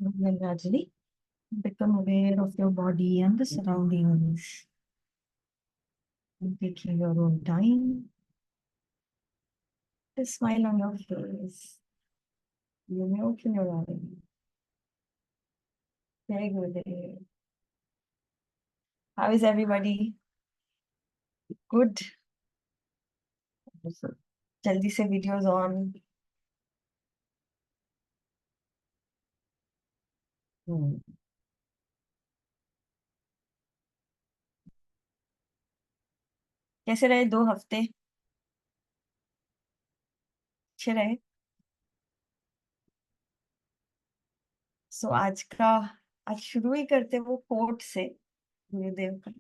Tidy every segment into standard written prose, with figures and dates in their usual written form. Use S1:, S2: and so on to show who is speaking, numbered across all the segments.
S1: Then gradually become aware of your body and the surroundings. Taking your own time. A smile on your face. You may open your eyes. Very good. How is everybody? Good. So, जल्दी से videos on. Hmm. कैसे रहे 2 हफ्ते? अच्छे रहे? सो आज शुरू ही करते वो कोट से गुरुदेव का।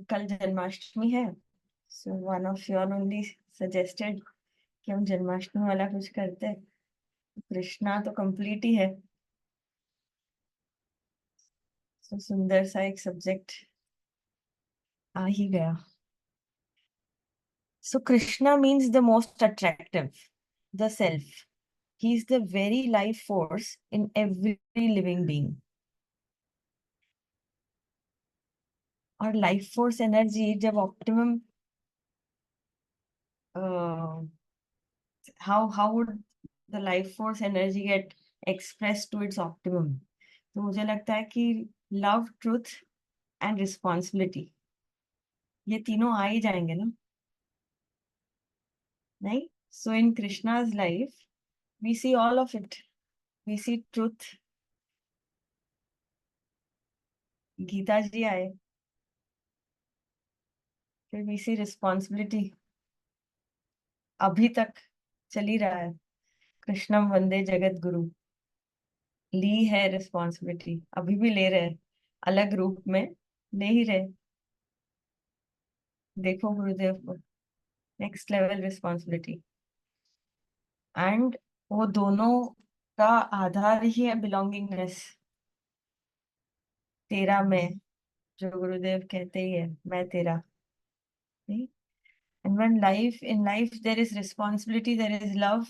S1: कल जन्माष्टमी है, so one of your only suggested कि हम जन्माष्टमी वाला कुछ करते हैं। कृष्णा तो कंप्लीट ही है, सो सुंदर सा एक सब्जेक्ट आ ही गया। So Krishna means the most attractive, the self. He is the very life force in every living being. और लाइफ फोर्स एनर्जी जब optimum, how would the life force energy get expressed to its optimum? तो मुझे लगता है कि love, truth and responsibility, ये तीनों आ ही जाएंगे ना, नहीं? So in Krishna's life we see all of it. We see truth, Gita ji आए, फिर वी सी रिस्पॉन्सिबिलिटी, अभी तक चल ही रहा है। कृष्णम वंदे जगत गुरु, ली है रिस्पॉन्सिबिलिटी, अभी भी ले रहे, अलग रूप में ले ही रहे। देखो गुरुदेव को, नेक्स्ट लेवल रिस्पॉन्सिबिलिटी। एंड वो दोनों का आधार ही है बिलोंगिंगनेस। तेरा मैं, जो गुरुदेव कहते ही है, मैं तेरा। And when life in life there is responsibility, there is love,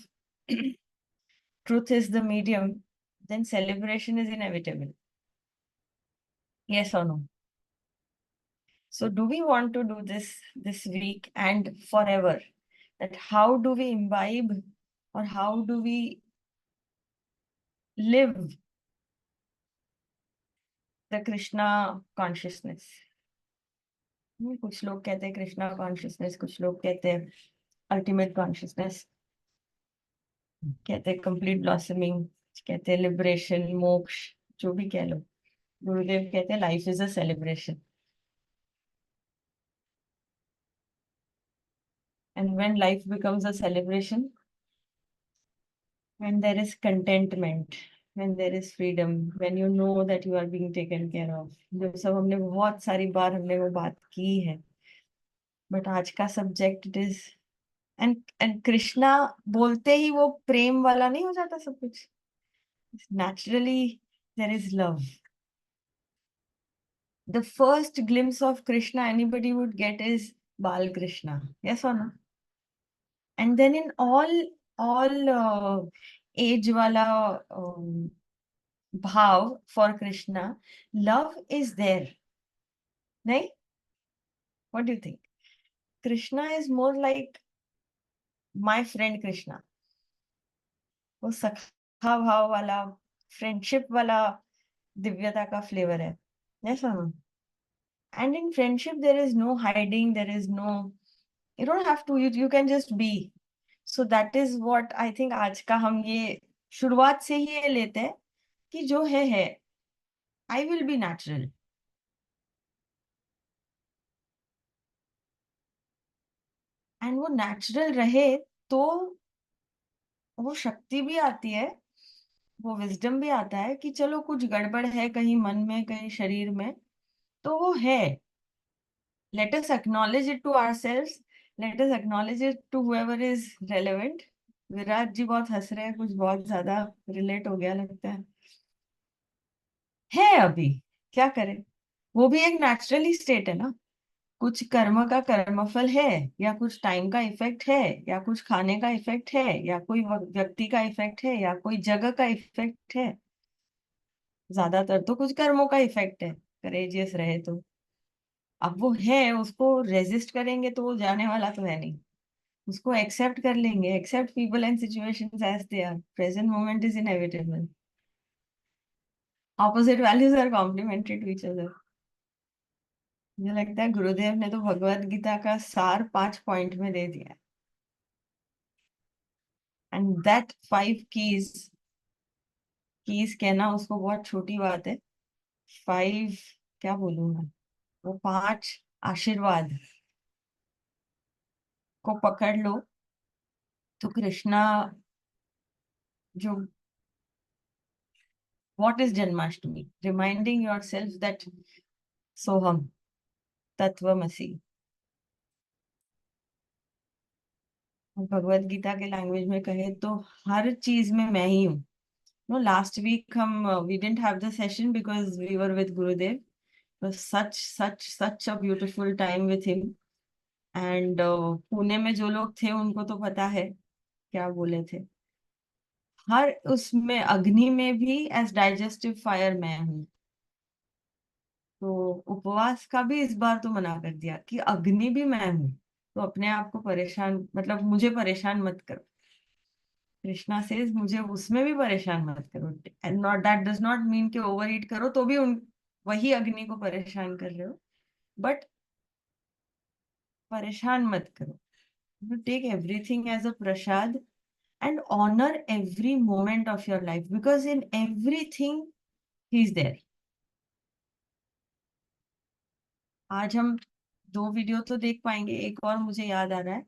S1: truth is the medium, then celebration is inevitable. Yes or no? So do we want to do this week and forever? That how do we imbibe, or how do we live the Krishna consciousness? कुछ लोग कहते हैं Krishna consciousness, कुछ लोग कहते हैं ultimate consciousness, कहते हैं कंप्लीट ब्लॉसमिंग, कहते हैं लिबरेशन, मोक्ष, जो भी कह लो। गुरुदेव कहते हैं life is a celebration. And when life becomes a celebration, when there is contentment, when there is freedom, when you know that you are being taken care of, जो सब हमने बहुत सारी बार हमने वो बात की है, बट आज का subject it is, and Krishna बोलते ही वो प्रेम वाला नहीं हो जाता सब कुछ? Naturally, there is love. The first glimpse of Krishna anybody would get is Bal Krishna. Yes or no? And then in all age wala bhav for Krishna, love is there. Right? What do you think? Krishna is more like my friend Krishna. वो सखा भाव वाला, friendship वाला दिव्यता का flavour है। Yes or no? And in friendship, there is no hiding, there is no, you don't have to, you can just be. So that is what I think आज का हम ये शुरुआत से ही ये लेते हैं कि जो है I will be natural. And वो natural रहे तो वो शक्ति भी आती है, वो विजडम भी आता है कि चलो कुछ गड़बड़ है कहीं मन में, कहीं शरीर में, तो वो है। Let us acknowledge it to ourselves. Let us acknowledge it to whoever is relevant. Virat जी बहुत हंस रहे हैं, कुछ बहुत ज्यादा रिलेट हो गया लगता है अभी। क्या करें, वो भी एक नेचुरली स्टेट है ना। कुछ कर्म का कर्मफल है, या कुछ टाइम का इफेक्ट है, या कुछ खाने का इफेक्ट है, या कोई व्यक्ति का इफेक्ट है, या कोई जगह का इफेक्ट है। ज्यादातर तो कुछ कर्मों का इफेक्ट है, करेजियस रहे तो। अब वो है, उसको रेजिस्ट करेंगे तो वो जाने वाला तो है नहीं। उसको एक्सेप्ट कर लेंगे, accept people and situations as they are, present moment is inevitable. Opposite values are complementary to each other. मुझे लगता है गुरुदेव ने तो भगवत गीता का सार 5 पॉइंट में दे दिया। एंड दैट 5 कीज, कीज कहना उसको बहुत छोटी बात है। 5, क्या बोलूं मैं, वो 5 आशीर्वाद को पकड़ लो तो कृष्णा जो, what is Janmashtami? Reminding yourself that सोहम तत्वमसि। भगवत गीता के लैंग्वेज में कहे तो हर चीज में मैं ही हूँ। नो, लास्ट वीक हम we didn't have the session because we were with Gurudev. Such a beautiful time with him. And Pune में जो लोग थे उनको तो पता है क्या बोले थे। हर उसमें, अग्नि में भी एज डाइजेस्टिव फायर मैं हूँ। तो उपवास का भी इस बार तो मना कर दिया कि अग्नि भी मैं हूँ। तो अपने आप को परेशान, मतलब मुझे परेशान मत करो। कृष्णा सेज मुझे उसमें भी परेशान मत करो। And not, that does not mean कि ओवर ईट करो तो भी उन वही अग्नि को परेशान कर रहे हो। बट परेशान मत करो। You take everything as a prasad and honor every moment of your life, because in everything he is there. आज हम 2 वीडियो तो देख पाएंगे, एक और मुझे याद आ रहा है।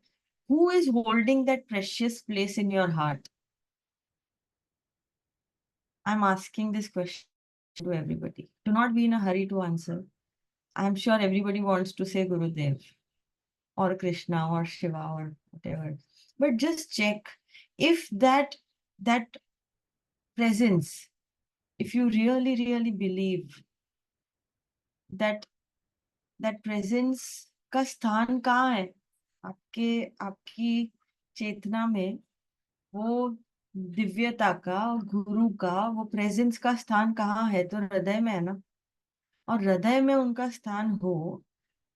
S1: Who is holding that precious place in your heart? I'm asking this question to everybody. Do not be in a hurry to answer. I'm sure everybody wants to say Gurudev or Krishna or Shiva or whatever. But just check if that presence, if you really believe that that presence का स्थान कहाँ है आपके, आपकी चेतना में। वो दिव्यता का, गुरु का, वो प्रेजेंस का स्थान कहाँ है? तो हृदय में है ना। और हृदय में उनका स्थान हो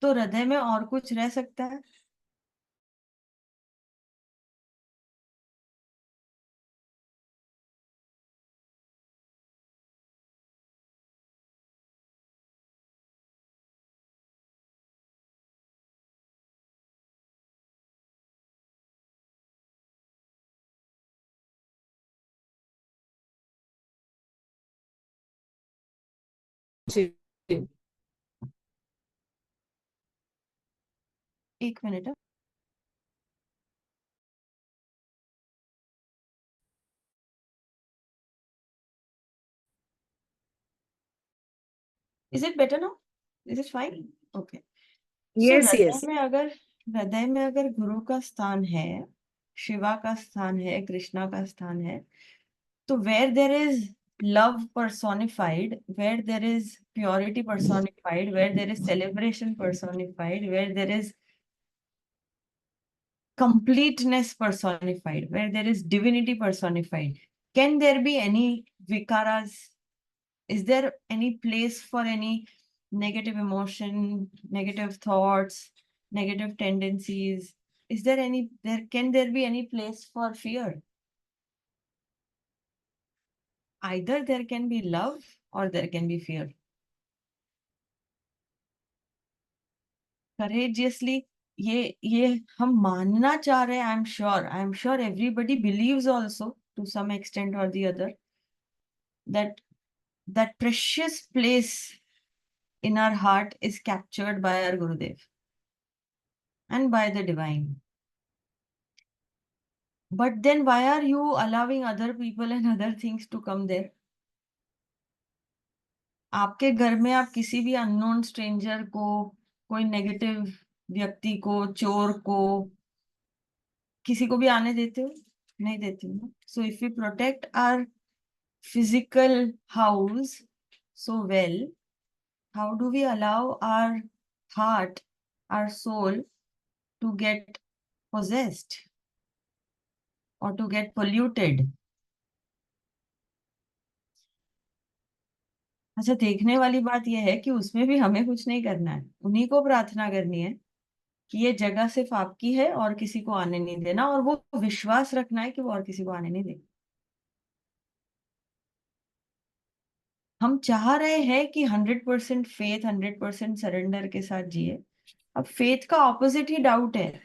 S1: तो हृदय में और कुछ रह सकता है?
S2: जी।
S1: एक minute. Is it better now? Is it fine? Okay. So
S2: yes yes.
S1: हृदय में अगर गुरु का स्थान है, शिवा का स्थान है, कृष्णा का स्थान है, तो where there is love personified, where there is purity personified, where there is celebration personified, where there is completeness personified, where there is divinity personified, can there be any vikaras? Is there any place for any negative emotion, negative thoughts, negative tendencies? Is there any, can there be any place for fear? Either there can be love or there can be fear. Courageously, ये हम मानना चाह रहे हैं। I am sure everybody believes also to some extent और the other that that precious place in our heart is captured by our Gurudev and by the divine. But then why are you allowing other people and other things to come there? आपके घर में आप किसी भी unknown stranger को, कोई negative व्यक्ति को, चोर को, किसी को भी आने देते हो? नहीं देते हो ना। So if we protect our physical house so well, how do we allow our heart our soul to get possessed or to get polluted. अच्छा, देखने वाली बात यह है कि उसमें भी हमें कुछ नहीं करना है, उन्हीं को प्रार्थना करनी है कि ये जगह सिर्फ आपकी है और किसी को आने नहीं देना, और वो विश्वास रखना है कि वो और किसी को आने नहीं देगा। हम चाह रहे हैं कि 100% फेथ, 100% सरेंडर के साथ जिए। अब फेथ का ऑपोजिट ही डाउट है।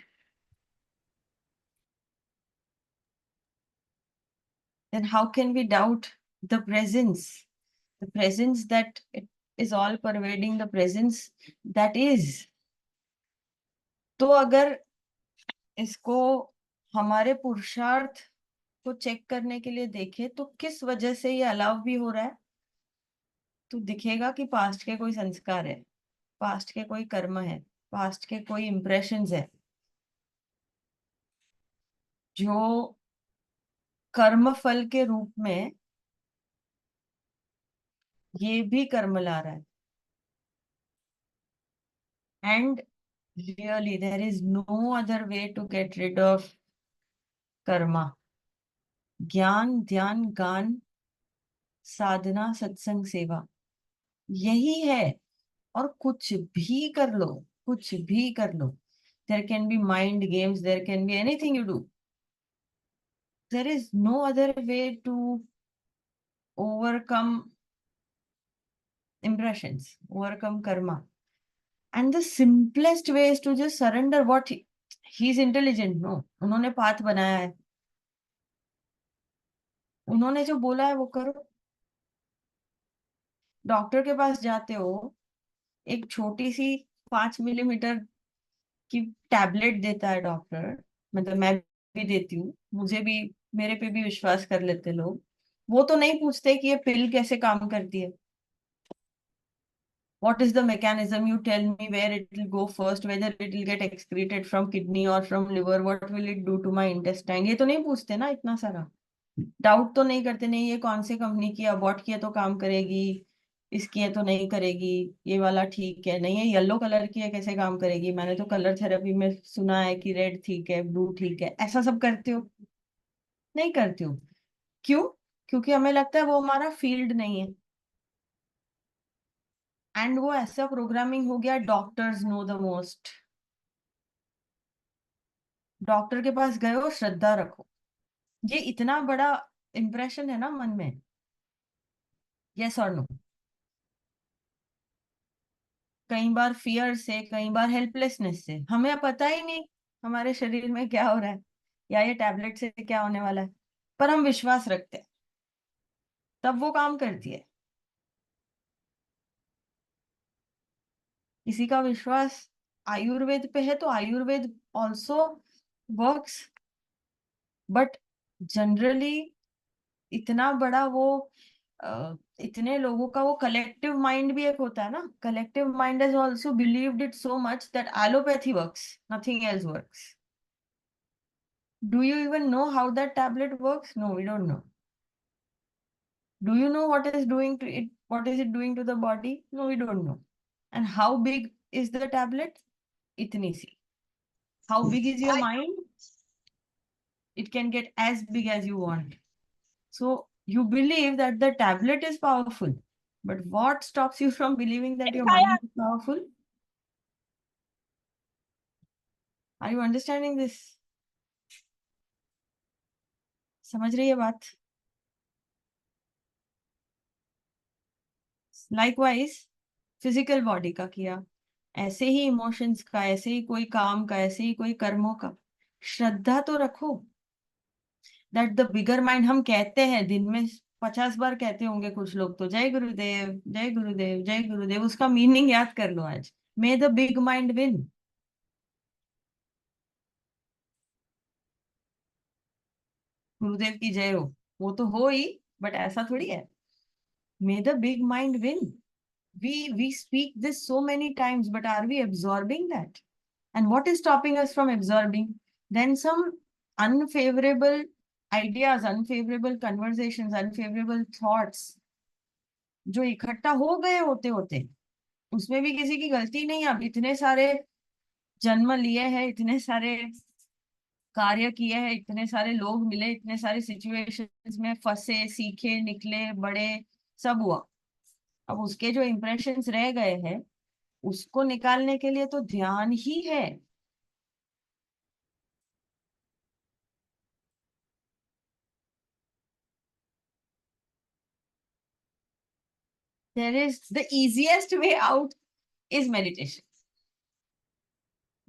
S1: Then how can we doubt the presence that it is all pervading, the presence that is? तो अगर इसको हमारे पुरुषार्थ को चेक करने के लिए देखें तो किस वजह से ये अलाव भी हो रहा है, तो दिखेगा कि पास्ट के कोई संस्कार है, पास्ट के कोई कर्म है, पास्ट के कोई इंप्रेशंस है, जो कर्म फल के रूप में ये भी कर्म ला रहा है। And really there is no other way to get rid of karma. ज्ञान, ध्यान, गान, साधना, सत्संग, सेवा, यही है। और कुछ भी कर लो, कुछ भी कर लो, there can be mind games, there can be anything you do, there is no other way to overcome impressions, overcome karma. And the simplest way is to just surrender what he's intelligent, no, उन्होंने path बनाया है, उन्होंने जो बोला है वो करो। Doctor के पास जाते हो, एक छोटी सी 5 मिलीमीटर की टैबलेट देता है डॉक्टर, मतलब मैं भी देती हूँ, मुझे भी, मेरे पे भी विश्वास कर लेते लोग। वो तो नहीं पूछते कि ये पिल कैसे काम करती है। What is the mechanism? You tell me where it will go first, whether it will get excreted from kidney or from liver, what will it do to my intestine? ये तो नहीं पूछते ना इतना सारा। डाउट तो नहीं करते, नहीं ये कौन से कंपनी की अबॉट की है तो काम करेगी, इसकी है तो नहीं करेगी, ये वाला ठीक है, नहीं ये येलो कलर की है कैसे काम करेगी, मैंने तो कलर थेरेपी में सुना है कि रेड ठीक है, ब्लू ठीक है, ऐसा सब करते हो? नहीं करते हो। क्यों? क्योंकि हमें लगता है वो हमारा फील्ड नहीं है। एंड वो ऐसा प्रोग्रामिंग हो गया, doctors know the most. Doctor के पास गए हो, श्रद्धा रखो, ये इतना बड़ा इंप्रेशन है ना मन में। यस और नो? कई बार फियर से, कई बार हेल्पलेसनेस से, हमें पता ही नहीं हमारे शरीर में क्या हो रहा है या ये टैबलेट से क्या होने वाला है, पर हम विश्वास रखते हैं, तब वो काम करती है। किसी का विश्वास आयुर्वेद पे है तो Ayurveda also works, but generally इतना बड़ा वो इतने लोगों का वो कलेक्टिव माइंड भी एक होता है ना, collective mind has also believed it so much that allopathy works, nothing else works. Do you even know how that tablet works? No, we don't know. Do you know what is doing to it? What is it doing to the body? No, we don't know. And how big is the tablet? Itni si. How big is your mind? It can get as big as you want. So you believe that the tablet is powerful. But what stops you from believing that your mind is powerful? Are you understanding this? समझ रही है बात? Likewise, physical body का किया, ऐसे ही emotions का, ऐसे ही कोई काम का, ऐसे ही कोई कर्मों का श्रद्धा तो रखो। दैट द बिगर माइंड, हम कहते हैं दिन में 50 बार कहते होंगे कुछ लोग तो, जय गुरुदेव, जय गुरुदेव, जय गुरुदेव, उसका मीनिंग याद कर लो आज। मे द बिग माइंड विन। गुरुदेव की जय हो, वो तो हो ही, बट ऐसा थोड़ी है। मे the big mind win. we speak this so many times, but are we absorbing that? And what is stopping us from absorbing? Then some unfavorable ideas, unfavorable conversations, unfavorable thoughts जो इकट्ठा हो गए होते होते, उसमें भी किसी की गलती नहीं है। अब इतने सारे जन्म लिए हैं, इतने सारे कार्य किए हैं, इतने सारे लोग मिले, इतने सारे सिचुएशंस में फंसे, सीखे, निकले, बड़े, सब हुआ। अब उसके जो इम्प्रेशंस रह गए हैं उसको निकालने के लिए तो ध्यान ही है। There is the easiest way out is meditation.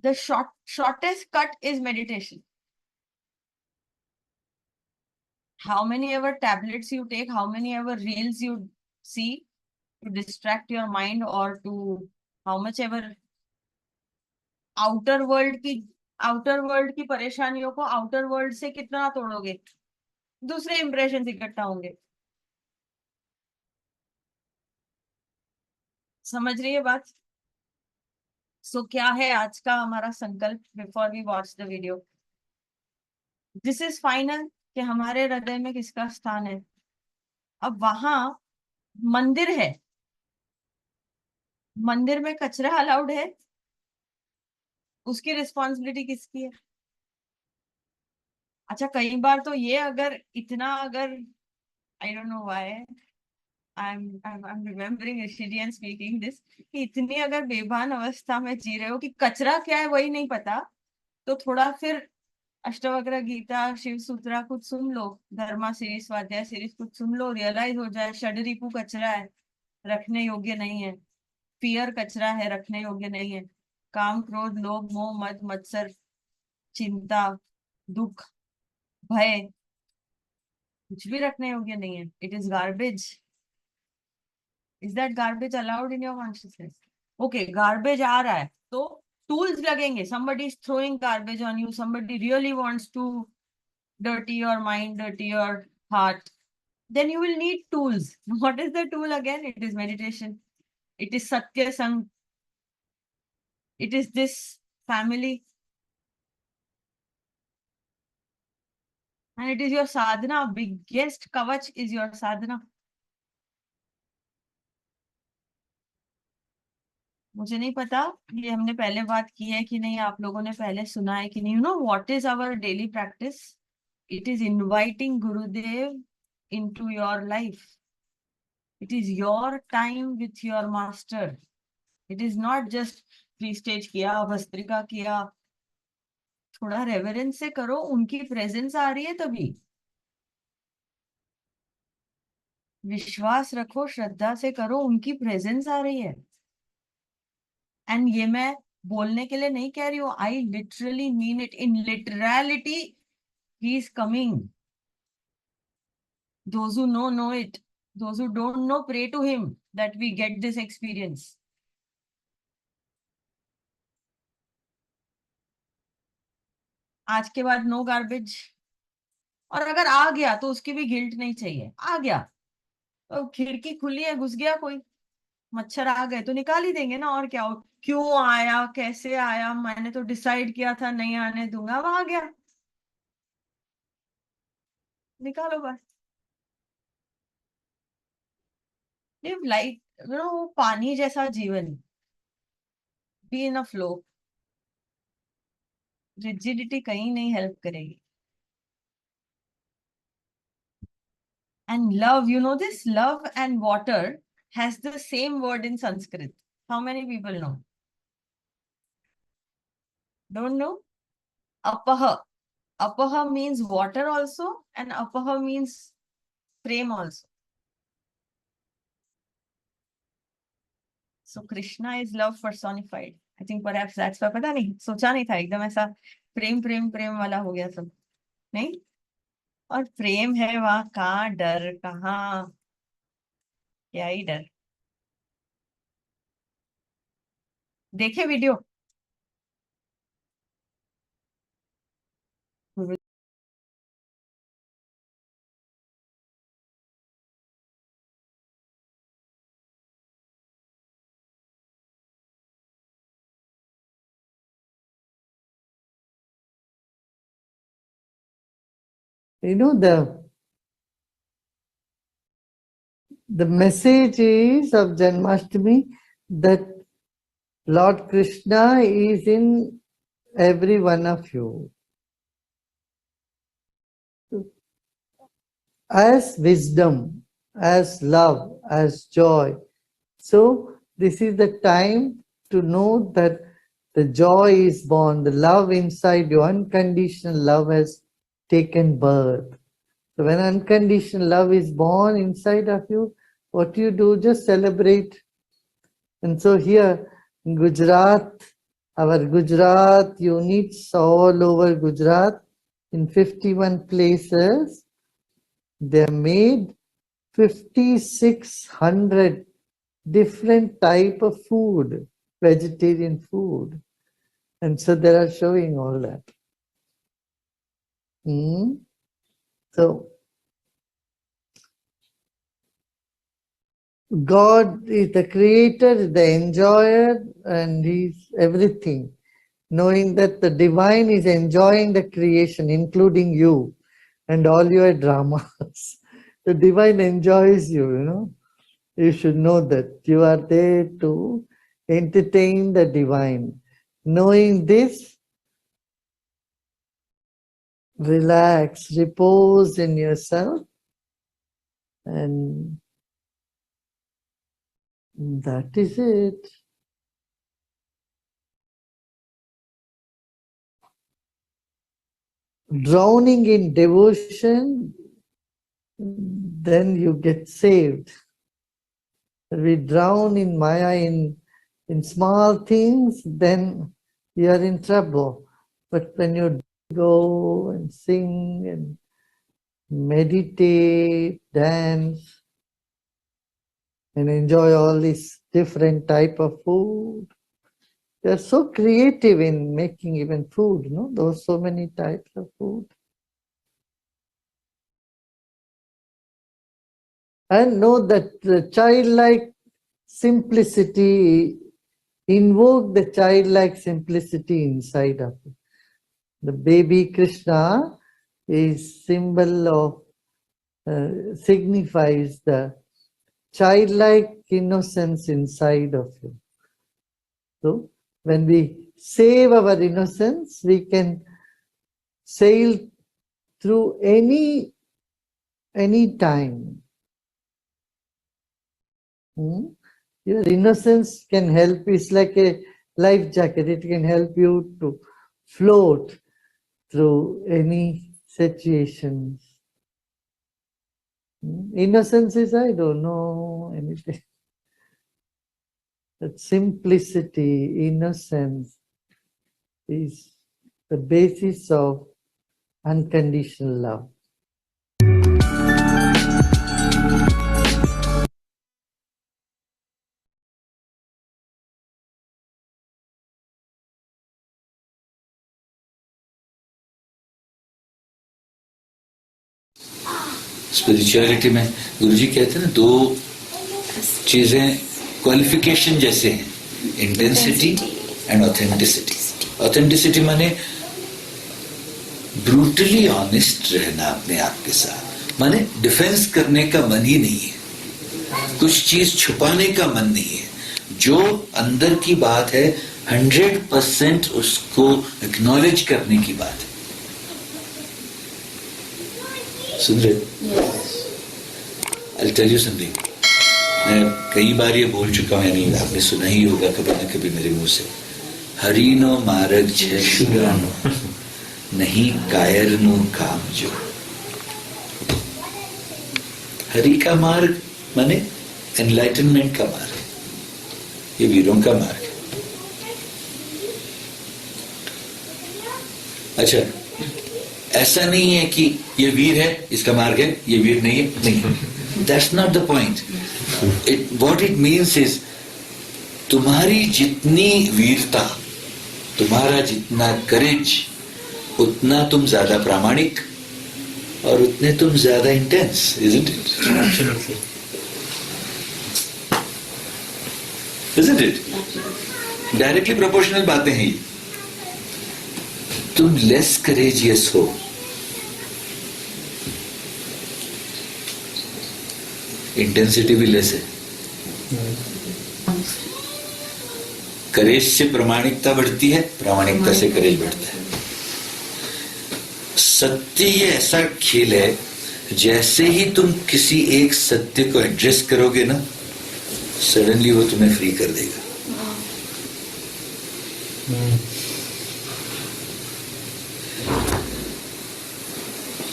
S1: The shortest cut is meditation. How many ever tablets you take, how many ever reels you see to distract your mind, or to how much ever outer world की परेशानियों को outer world से कितना तोड़ोगे, दूसरे impression इकट्ठा होंगे। समझ रही है बात? सो क्या है आज का हमारा संकल्प before we watch the video? This is final कि हमारे हृदय में किसका स्थान है। अब वहां मंदिर है, मंदिर में कचरा अलाउड है, उसकी रिस्पॉन्सिबिलिटी किसकी है? अच्छा, कई बार तो ये अगर इतना अगर I don't know why I'm remembering Rishidi speaking this कि इतनी अगर बेभान अवस्था में जी रहे हो कि कचरा क्या है वही नहीं पता, तो थोड़ा फिर अष्टवक्र गीता, शिव सूत्रा कुछ सुन लो, धर्मा सीरीज, स्वाध्याय सीरीज कुछ सुन लो, रियलाइज हो जाए षडरिपु कचरा है, रखने योग्य नहीं है। फियर कचरा है, रखने योग्य नहीं है। काम, क्रोध, लोभ, मोह, मद, मत्सर, चिंता, दुख, भय, कुछ भी रखने योग्य नहीं है। It is garbage. Is that garbage allowed in your consciousness? Okay, garbage आ रहा है तो टूल्स लगेंगे। somebody is throwing garbage on you, somebody really wants to dirty your mind, dirty your heart, then you will need tools. What is the tool again? It is meditation, it is satya sang, it is this family, and it is your sadhana. Biggest kavach is your sadhana. मुझे नहीं पता ये हमने पहले बात की है कि नहीं, आप लोगों ने पहले सुना है कि नहीं। You know what is our daily practice? It is inviting Gurudev into your life. It is your time with your master. It is not just free stage किया, भस्त्रिका किया। थोड़ा रेवरेंस से करो, उनकी प्रेजेंस आ रही है तभी। विश्वास रखो, श्रद्धा से करो, उनकी प्रेजेंस आ रही है। एंड ये मैं बोलने के लिए नहीं कह रही हूँ, I literally mean it in literality. He is coming. Those who know it. Those who don't know, pray to him that we get this experience. आज के बाद नो गार्बेज। और अगर आ गया तो उसकी भी गिल्ट नहीं चाहिए। आ गया तो खिड़की खुली है, घुस गया कोई, मच्छर आ गए तो निकाल ही देंगे ना, और क्या हो। क्यों आया, कैसे आया, मैंने तो डिसाइड किया था नहीं आने दूंगा, अब आ गया, निकालो बस। लिव लाइफ, वो पानी जैसा जीवन। Be in a flow. Rigidity कहीं नहीं हेल्प करेगी। And love, you know this? Love and water has the same word in Sanskrit. How many people know? Don't know? Apaha. Apaha means water also, and apaha means frame also. So Krishna is love personified. I think perhaps that's why, पता नहीं, सोचा नहीं था, एकदम ऐसा प्रेम प्रेम प्रेम वाला हो गया सब। नहीं? और प्रेम है वहां, कहाँ डर, कहाँ क्या ही डर। देखे video?
S2: You know, the message is of Janmashtami that Lord Krishna is in every one of you as wisdom, as love, as joy. So this is the time to know that the joy is born, the love inside you, unconditional love has taken birth. So when unconditional love is born inside of you, what you do, just celebrate. And so here in Gujarat, our Gujarat units all over Gujarat, in 51 places, they made 5,600 different type of food, vegetarian food. And so they are showing all that. So God is the creator, the enjoyer, and He's everything. Knowing that the divine is enjoying the creation, including you and all your dramas. The divine enjoys you, you know. You should know that you are there to entertain the divine. Knowing this, relax, repose in yourself, and that is it. Drowning in devotion, then you get saved. We drown in Maya, in small things, then you are in trouble. But when you go and sing and meditate, dance, and enjoy all these different type of food, they are so creative in making even food, no? Those so many types of food. And know that the childlike simplicity, invoke the childlike simplicity inside of you. The baby Krishna is symbol of, signifies the childlike innocence inside of you. So when we save our innocence, we can sail through any time. Your innocence can help. It's like a life jacket. It can help you to float through any situations. Innocence is, I don't know anything. That simplicity, innocence is the basis of unconditional love.
S3: Spirituality में गुरुजी कहते हैं ना, दो चीजें qualification जैसे हैं, intensity and authenticity. Authenticity माने brutally honest रहना अपने आप के साथ, माने डिफेंस करने का मन ही नहीं है, कुछ चीज छुपाने का मन नहीं है. जो अंदर की बात है 100% उसको एक्नॉलेज करने की बात है. सुन रहे? I'll tell you something. मैं कई बार ये बोल चुका हूं, यानी आपने सुना ही होगा कभी न कभी मेरे मुंह से. हरिनो मार्ग छे शुरानो, नहीं कायर नो काम जो. हरि का मार्ग माने एनलाइटनमेंट का मार्ग, ये वीरों का मार्ग है. अच्छा, ऐसा नहीं है कि ये वीर है इसका मार्ग है, ये वीर नहीं है, नहीं. That's not the point. What it means is, तुम्हारी जितनी वीरता, तुम्हारा जितना करेज, उतना तुम ज्यादा प्रामाणिक और उतने तुम ज्यादा intense, isn't it? Absolutely. Isn't it? Directly proportional बातें हैं ये. तुम लेस करेजियस हो, इंटेंसिटी भी लेस है. करेज से प्रामाणिकता बढ़ती है, प्रामाणिकता से करेज बढ़ता है। सत्य ये ऐसा खेल है, जैसे ही तुम किसी एक सत्य को एड्रेस करोगे ना, सडनली वो तुम्हें फ्री कर देगा।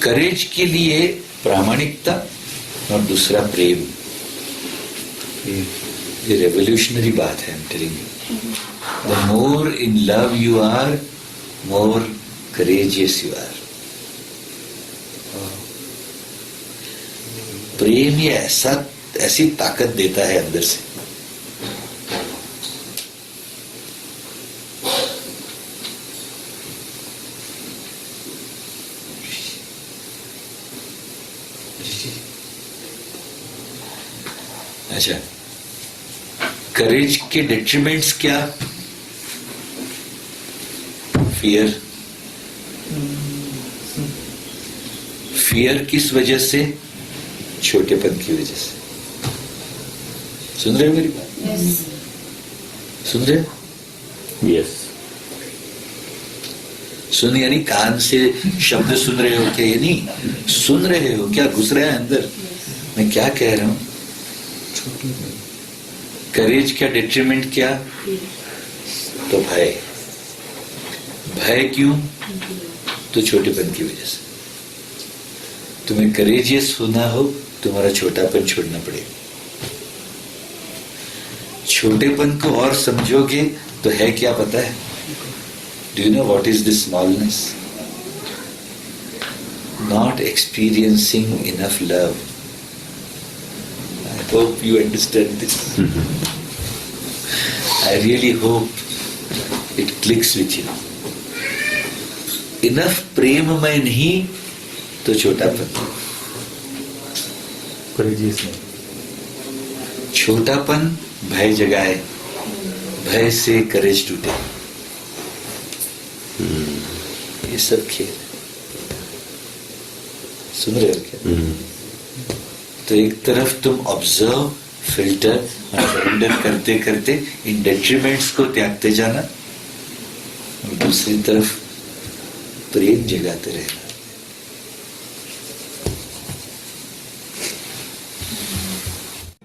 S3: करेज के लिए प्रामाणिकता और दूसरा प्रेम, ये रेवोल्यूशनरी बात है। I am telling you, the more in love you are, more courageous you are. प्रेम ये ऐसी ताकत देता है अंदर से। अच्छा, करेज के डिट्रीमेंट्स क्या? फियर। फियर किस वजह से? छोटेपन की वजह से। सुन रहे हो मेरी बात?
S4: Yes.
S3: सुन रहे हो?
S5: यस।
S3: सुन यानी कान से शब्द सुन रहे हो क्या? ये नहीं, सुन रहे हो क्या? घुस रहा है अंदर। मैं क्या कह रहा हूं? करेज का डिट्रीमेंट क्या? तो भय। भय क्यों? तो छोटेपन की वजह से। तुम्हें करेजियस होना हो, तुम्हारा छोटापन छोड़ना पड़ेगा। छोटेपन को और समझोगे तो है क्या पता है? Do you know what is this smallness? Not experiencing enough love. I hope you understand this. I really hope it clicks with you. Enough प्रेम में नहीं तो छोटापन। छोटापन भय जगाए, भय से करेज टूटे। ये सब खेल है। सुन रहे हो क्या? तो एक तरफ तुम ऑब्जर्व, फिल्टर और सरेंडर करते करते इन डेट्रीमेंट्स को त्यागते जाना, और दूसरी तरफ प्रेम जगाते रहना।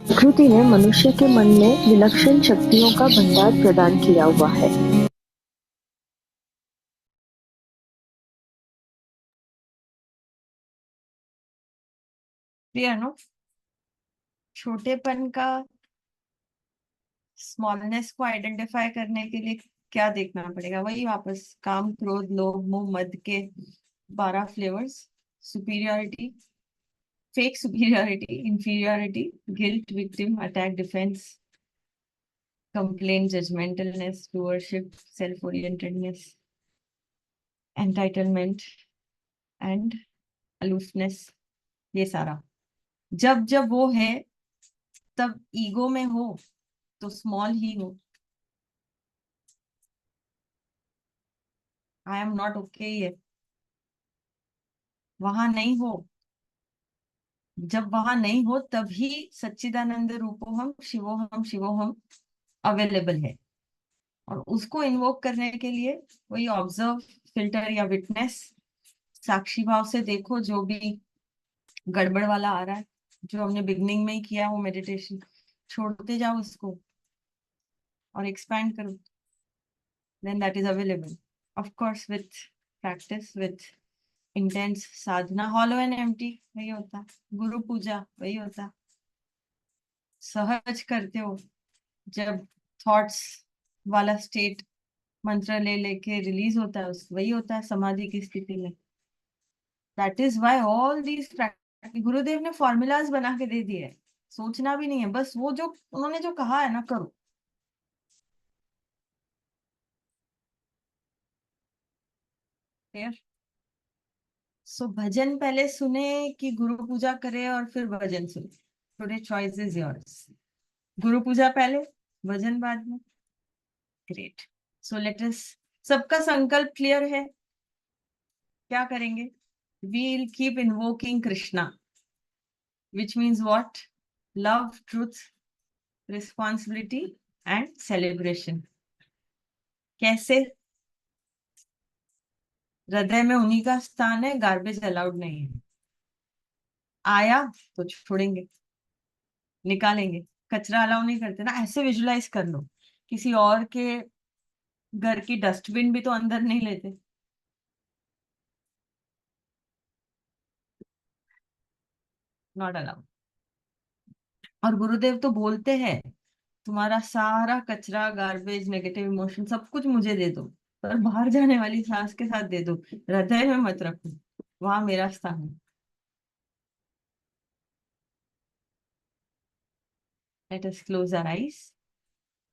S6: प्रकृति ने मनुष्य के मन में विलक्षण शक्तियों का भंडार प्रदान किया हुआ है।
S1: Clear no? छोटेपन का, स्मॉलनेस को आइडेंटिफाई करने के लिए क्या देखना पड़ेगा? वही वापस काम, क्रोध, लोभ, मोह, मद के 12 flavours. Superiority, fake superiority, inferiority, guilt, victim, attack, defence, complain, judgmentalness, doership, self orientedness, entitlement and aloofness. ये सारा जब जब वो है, तब ईगो में हो तो स्मॉल ही हो। आई एम नॉट ओके, ये वहां नहीं हो। जब वहां नहीं हो तभी सच्चिदानंद रूपोहम शिवोहम शिवोहम अवेलेबल है। और उसको इन्वोक करने के लिए वही ऑब्जर्व, फिल्टर या विटनेस, साक्षी भाव से देखो जो भी गड़बड़ वाला आ रहा है। जो हमने बिगनिंग में ही किया वो मेडिटेशन, छोड़ते जाओ उसको और एक्सपैंड करो। then that is available, of course with practice, with intense sadhana। hollow and empty वही होता, गुरु पूजा वही होता। सहज करते हो जब थॉट्स वाला स्टेट मंत्र ले लेके रिलीज होता है, उस वही होता है समाधि की स्थिति में। That is why all these practice गुरुदेव ने फॉर्मूलाज बना के दे दिए है। सोचना भी नहीं है, बस वो जो उन्होंने जो कहा है ना, करो। क्लियर? सो भजन पहले सुने कि गुरु पूजा करे और फिर भजन सुने? Today choice is yours. गुरु पूजा पहले, भजन बाद में। ग्रेट। सो लेट अस, सबका संकल्प क्लियर है? क्या करेंगे? We will keep invoking Krishna, which means what? Love, truth, responsibility and celebration. कैसे? हृदय में उन्हीं का स्थान है, गार्बेज अलाउड नहीं है। आया तो छोड़ेंगे, निकालेंगे, कचरा अलाउ नहीं करते ना। ऐसे विजुलाइज कर लो, किसी और के घर की डस्टबिन भी तो अंदर नहीं लेते। Not allowed. और गुरुदेव तो बोलते हैं, तुम्हारा सारा कचरा, गार्बेज, नेगेटिव इमोशन सब कुछ मुझे दे दो, पर बाहर जाने वाली सांस के साथ दे दो, हृदय में मत रखो, वहां मेरा स्थान है। Let us close our eyes,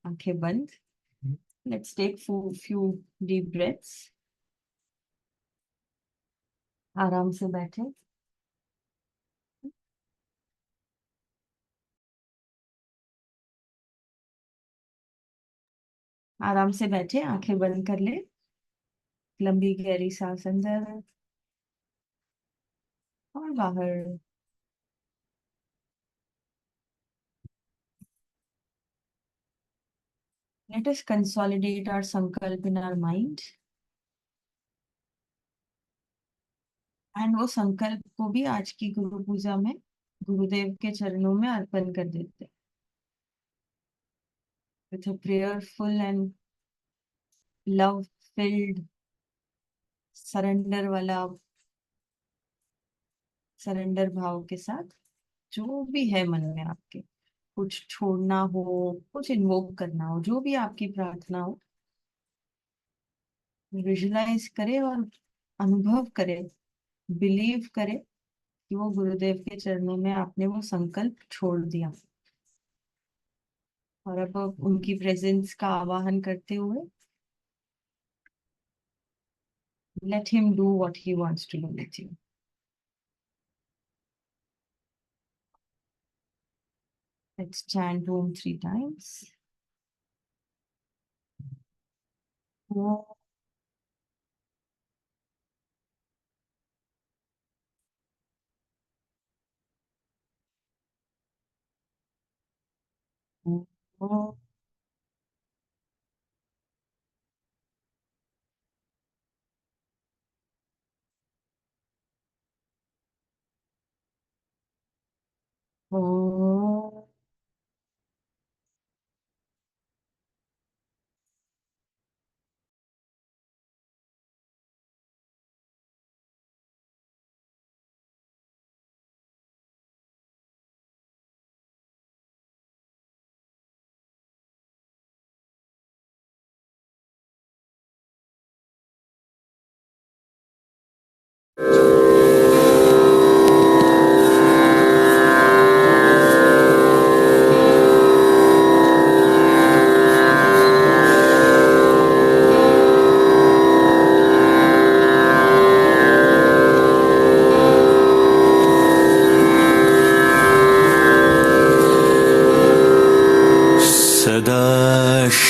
S1: आंखें बंद। Let's take few deep breaths. आराम से बैठे। आराम से बैठे, आंखें बंद कर ले। लंबी गहरी सांस अंदर और बाहर। Let us consolidate our sankalp in our mind. And वो संकल्प को भी आज की गुरु पूजा में गुरुदेव के चरणों में अर्पण कर देते, with a prayerful and love field surrender भाव के साथ। जो भी है मन में आपके, कुछ छोड़ना हो, कुछ इन्वोक करना हो, जो भी आपकी प्रार्थना हो, विजुलाइज करे और अनुभव करे, बिलीव करे कि वो गुरुदेव के चरणों में आपने वो संकल्प छोड़ दिया। और अब उनकी प्रेजेंस का आवाहन करते हुए, let him do what he wants to do with you. Let's chant Om 3 times. Om. Om. Om.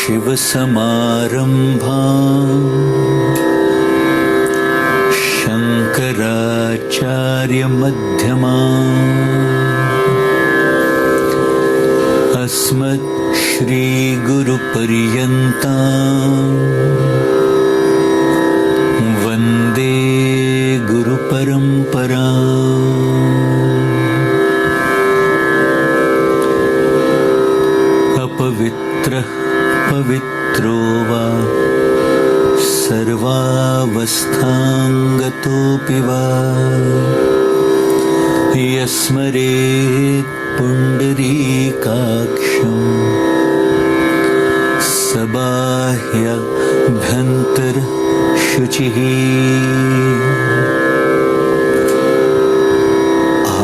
S4: शिवसमारम्भाम् शङ्कराचार्यमध्यमाम् अस्मत्श्रीगुरुपर्यन्ताम् वन्दे गुरुपरम्पराम्। अपवित्रः पवित्रो वा सर्वावस्थांगतोऽपि वा यस्मरेत् पुण्डरीकाक्षं सबाह्यभ्यन्तर शुचिः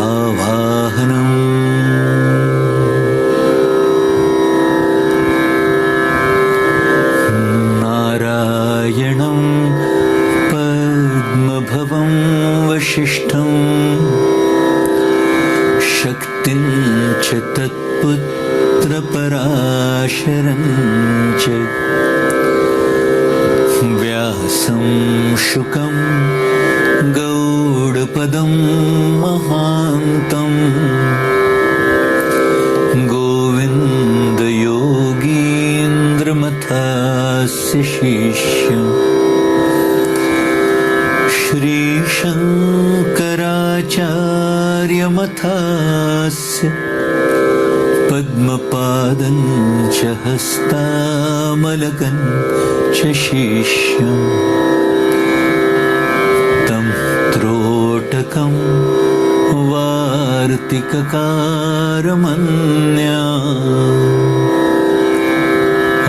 S4: आवाहनम्। नारायणं पद्मभवं वसिष्ठं शक्तिं च तत्पुत्रपराशरं च व्यासं शुकं गौडपदं महान्तम् गोविन्दयोगीन्द्रमथास्य श्री पद्मनाभमथास्य पद्मपादं च हस्तामलकं च शीर्षम् तं त्रोटकं वार्तिककारमन्या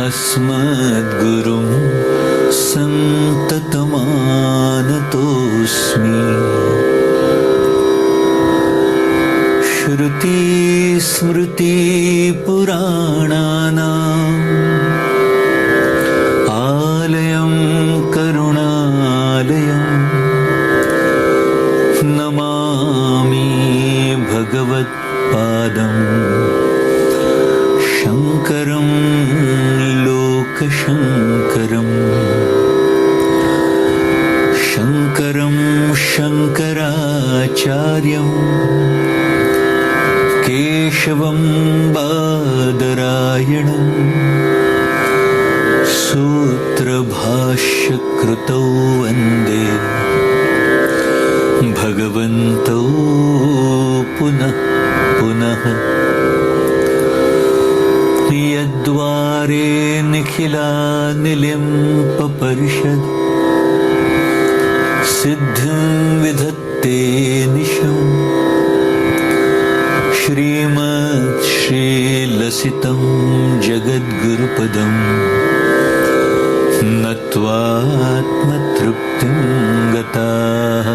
S4: अस्मद्गुरुं सन्ततमानतोऽस्मि। श्रुतिस्मृतिपुराणानाम् आलयं करुणालयं नमामि भगवत्पादं शङ्करं लोकशङ्करम् शङ्करं शङ्कराचार्यम् केशवं बादरायणं सूत्रभाष्यकृतौ वन्दे भगवन्तौ पुनः पुनः। यद्वारे निखिलानिलिं पपर्षद् सिद्धिं विधत्ते निशम् श्रीमत्श्रीलसितं जगद्गुरुपदं नत्वात्मतृप्तिं गताः।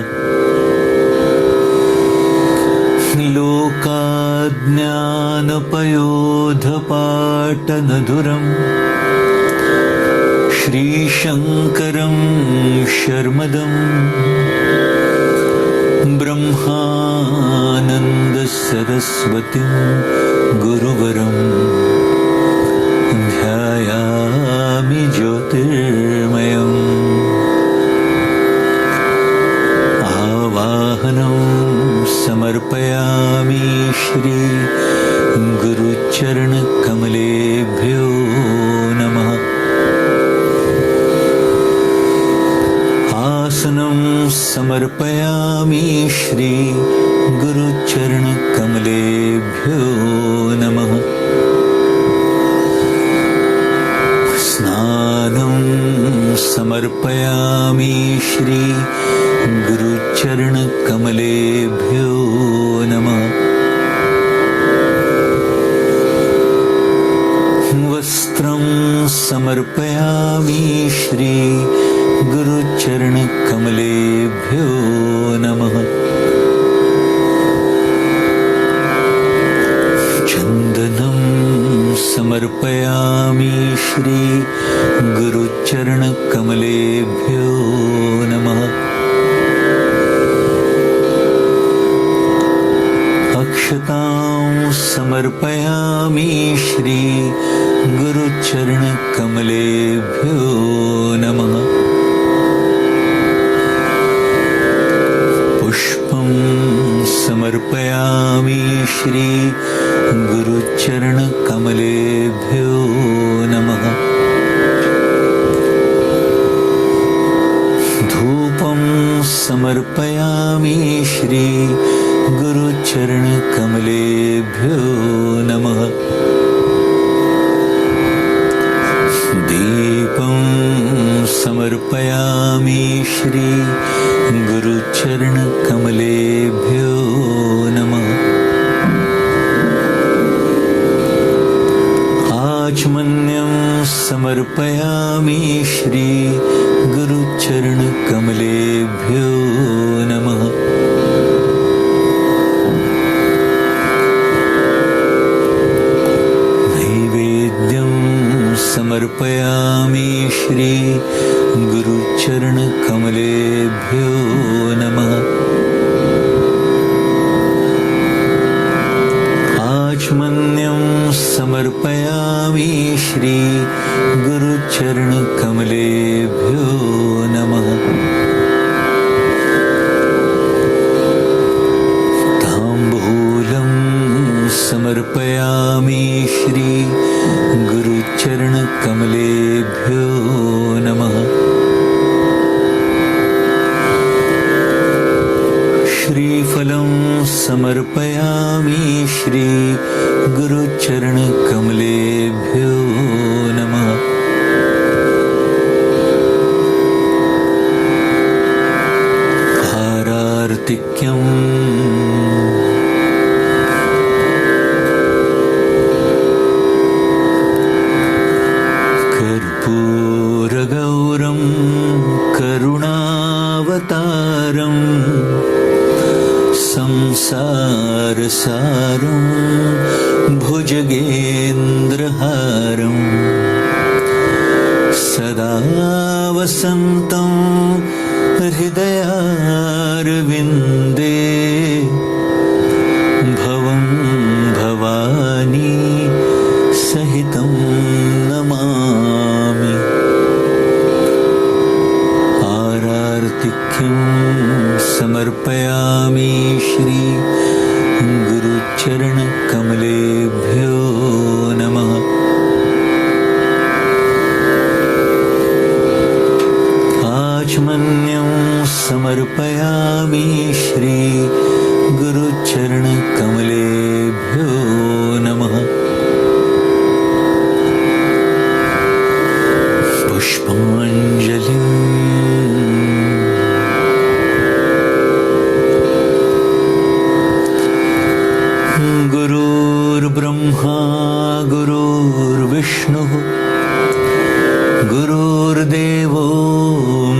S4: लोकाज्ञानपयोधपाटनधुरं श्रीशङ्करं शर्मदं ब्रह्मानन्दसरस्वतीं गुरुवरं ध्यायामि ज्योतिर्मयम्। आवाहनं समर्पयामि श्री गुरुचरणकमलेभ्यो नमः। आसनं समर्पयामि श्री गुरुचरणकमलेभ्यो नमः। स्नानं समर्पयामि श्री गुरुचरणकमलेभ्यो नमः। वस्त्रं समर्पयामि श्री गुरुचरणकमलेभ्यो नमः। चन्दनं समर्पयामि श्री गुरुचरणकमलेभ्यो नमः। अक्षतां समर्पयामि श्री गुरुचरणकमलेभ्यो नमः। पुष्पं समर्पयामि श्री गुरुचरणकमलेभ्यो नमः। धूपं समर्पयामि श्री गुरुचरणकमलेभ्यो नमः। दीपं समर्पयामि श्री गुरुचरणकमलेभ्यो नमः। आचमन्यं समर्पयामि श्री गुरुचरणकमलेभ्यो नमः। नैवेद्यं समर्पयामि श्री गुरुचरणकमलेभ्यो नमः। आचमन्यं समर्पयामि श्री गुरुचरणकमलेभ्यो नमः। श्रीफलं समर्पयामि श्री गुरुचरणकमलेभ्यो नमः। हारार्तिक्यम् कर्पूरगौरं करुणावतारम् संसारसारं भुजगेन्द्रहारं सदा वसन्तं हृदयारविन्दे भवं भवानी सहितं नमामि। आरार्तिक्यं समर्पयामि श्री गुरुचरणकमलेभ्यो नमः। आचमन्यं समर्पयामि श्री गुरुचरणकमलेभ्यो नमः। पुष्पाञ्जलिम् गुरुर्ब्रह्मा गुरुर्विष्णुः गुरुर्देवो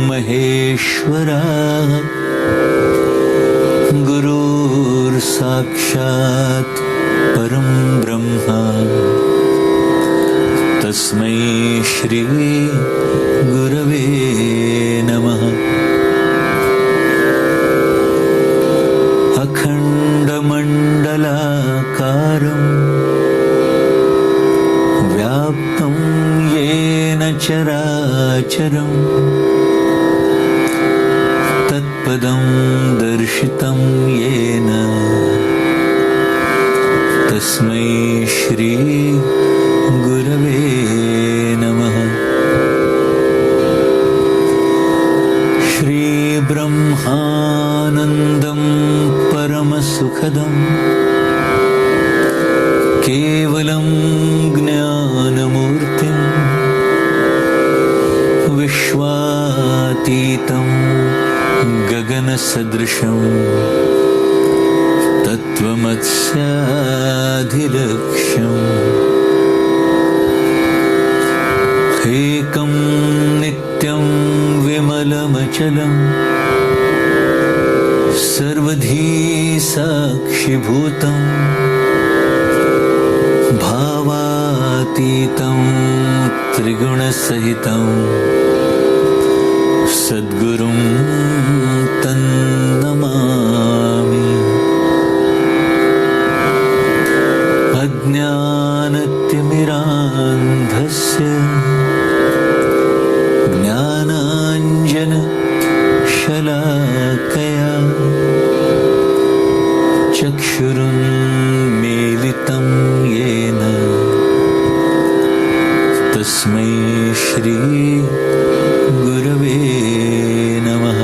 S4: महेश्वरः गुरुर्साक्षात् परं ब्रह्म तस्मै श्री गुरवे नमः। अखण्डमण्डलाकारं व्याप्तं येन चराचरं तत्पदं दर्शितं येन तस्मै श्री गुरवे नमः। श्रीब्रह्मानन्दं परमसुखदं केवलं ज्ञानमूर्तिं विश्वातीतं गगनसदृशं तत्त्वमस्याधिलक्ष्यम् एकं नित्यं विमलमचलं सर्वधी साक्षिभूतं भावातीतं त्रिगुणसहितं सद्गुरुं तन्नमामि। अज्ञानतिमिरान्धस्य ज्ञानाञ्जनशलाकया चक्षुरुन्मीलितं येन तस्मै श्री गुरवे नमः।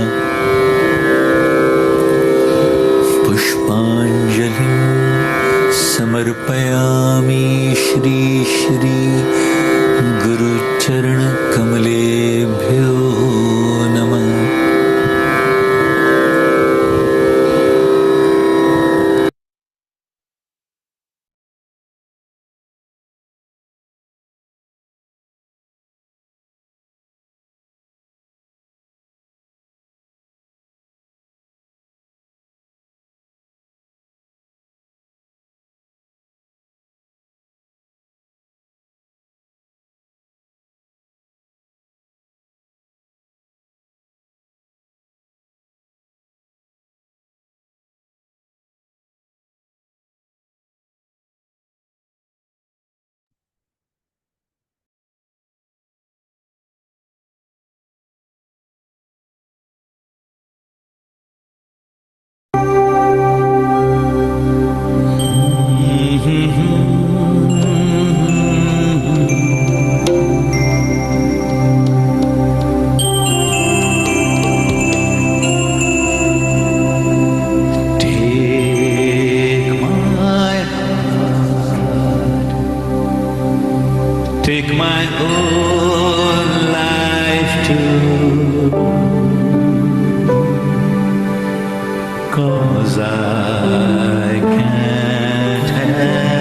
S4: 'cause I can't help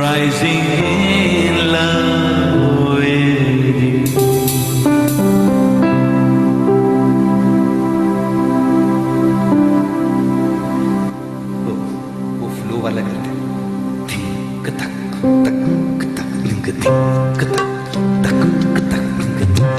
S4: rising in love with you. वो फ्लो वाला करते हैं। धिक तक तक तक लिंग धिक तक तक तक लिंग धिक।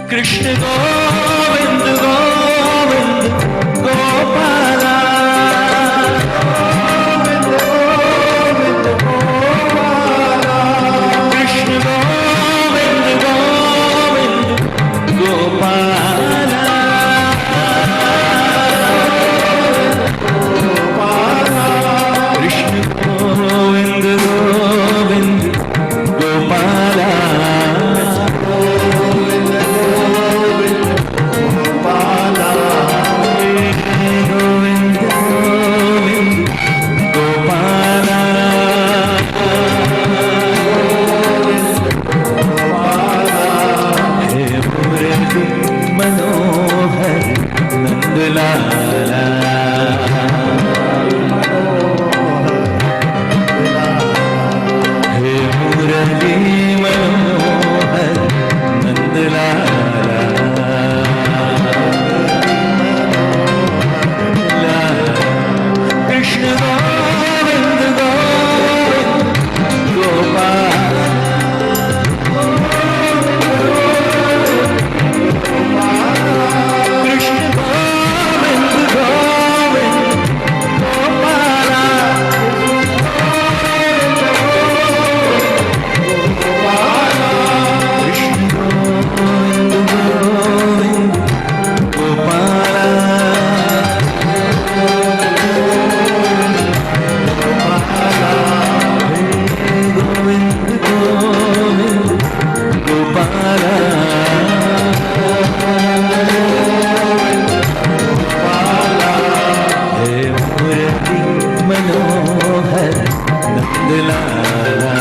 S4: कृष्ण गोविंद गोविंद गोपाला कृष्ण गोविंद गोविंद गोपाला कृष्ण गोविंद गोविंद गोपाला मनोहर नंदलाला हे मुरली मनोहर नंदलाला कृष्ण गोविंद गोविंद गोपाल मनोहर नंदलाला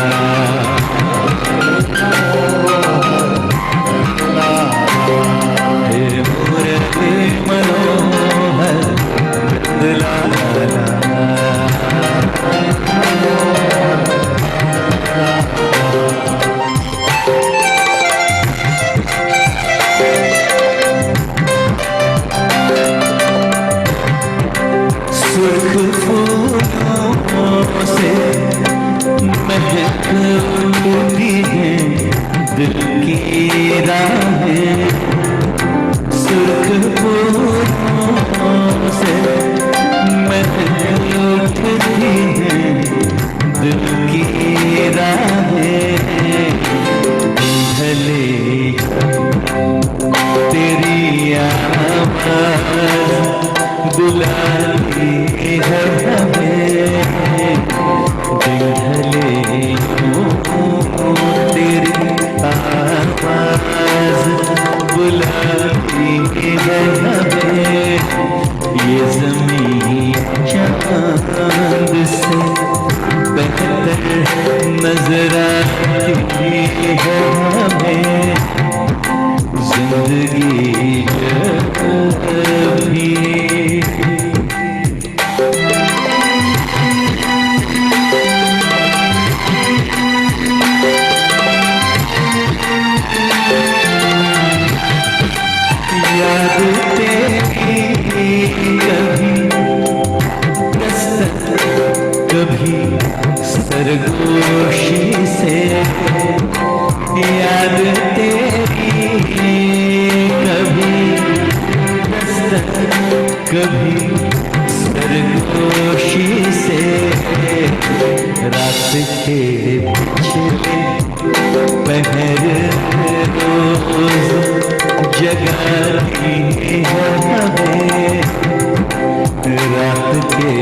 S4: हे मुरली मनोहर नंदलाला सुर्ख फूलों से महक उठी है दिल की राहें सुर्ख फूलों से महक उठी है दिल की राहें ढले तेरी आवाज़ बुलाती है हमें ढले तेरी आवाज़ बुलाती है हमें ये ज़मीं चाँद से बेहतर नजर आती है हमें जिंदगी कभी याद तेरी कभी कसरत कभी सरगोशी से याद तेरी कभी कभी सरगोशी से रात के पिछले पहर रोज जगाती है हमें, रात के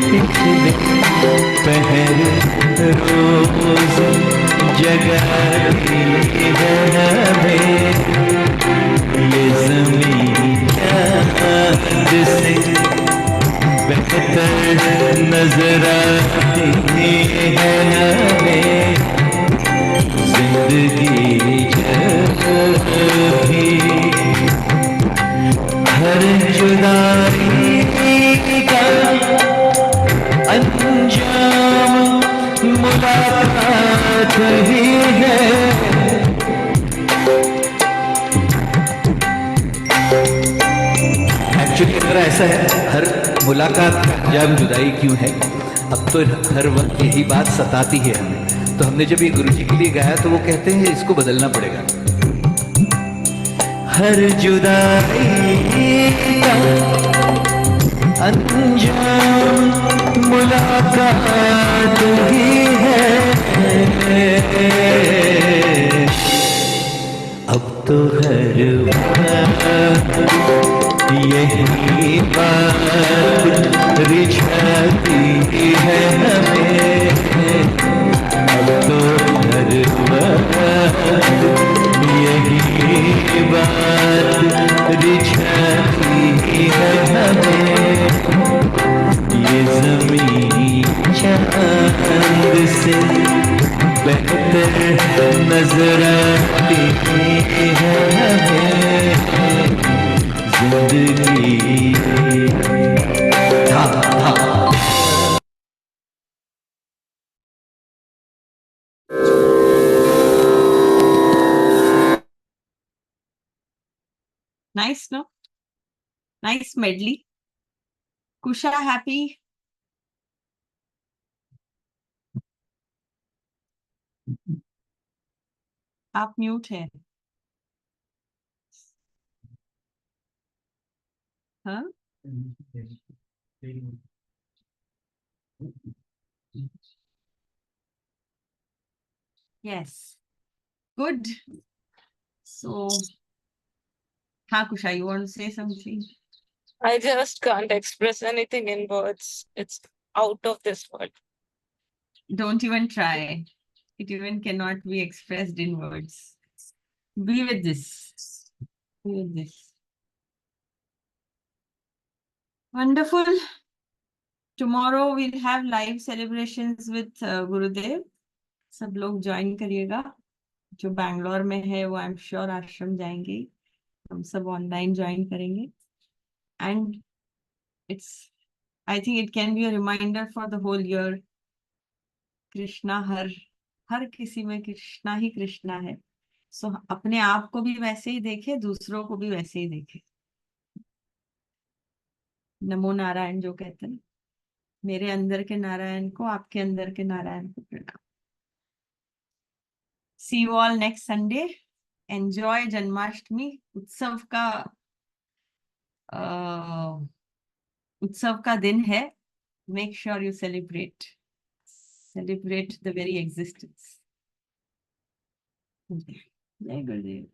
S4: पिछले पहर रोज जगाती है हमें, ये ज़मीं चाँद से बेहतर नजर आती है हमें, जिंदगी जब भी हर जुदाई का अंजाम मुलाकात ही है। एक्चुअली अगर ऐसा है, हर मुलाकात का अंजाम जुदाई क्यों है? अब तो हर वक्त यही बात सताती है हमें, तो हमने जब ये गुरुजी के लिए गाया तो वो कहते हैं इसको बदलना पड़ेगा। हर जुदाई का अंजाम मुलाकात ही है, अब तो हर वक्त यही बात रिझाती है हमें, अब तो हर वक्त यही बात रिझाती है हमें, ये ज़मीं चाँद से बेहतर नजर आती है हमें, जिंदगी था।
S1: Nice, no? Nice medley. Kusha, happy? आप म्यूट है। हाँ? Yes. Good. So, हाँ Kusha, you want to say something?
S5: I just can't express anything in words. It's out of this world.
S1: Don't even try. It even cannot be expressed in words. Be with this. Be with this. Wonderful. Tomorrow we'll have live celebrations with Gurudev. सब लोग join करिएगा। जो बैंगलोर में है वो आई am sure आश्रम जाएंगे, हम सब ऑनलाइन ज्वाइन करेंगे। And it's I think it can be a reminder for the whole year, Krishna हर किसी में कृष्णा ही कृष्णा है। सो अपने आप को भी वैसे ही देखे, दूसरों को भी वैसे ही देखे। नमो नारायण जो कहते हैं, मेरे अंदर के नारायण को, आपके अंदर के नारायण को प्रणाम। See you all next Sunday. Enjoy Janmashtami. उत्सव का दिन है। Make sure you celebrate the very existence. जय गुरुदेव।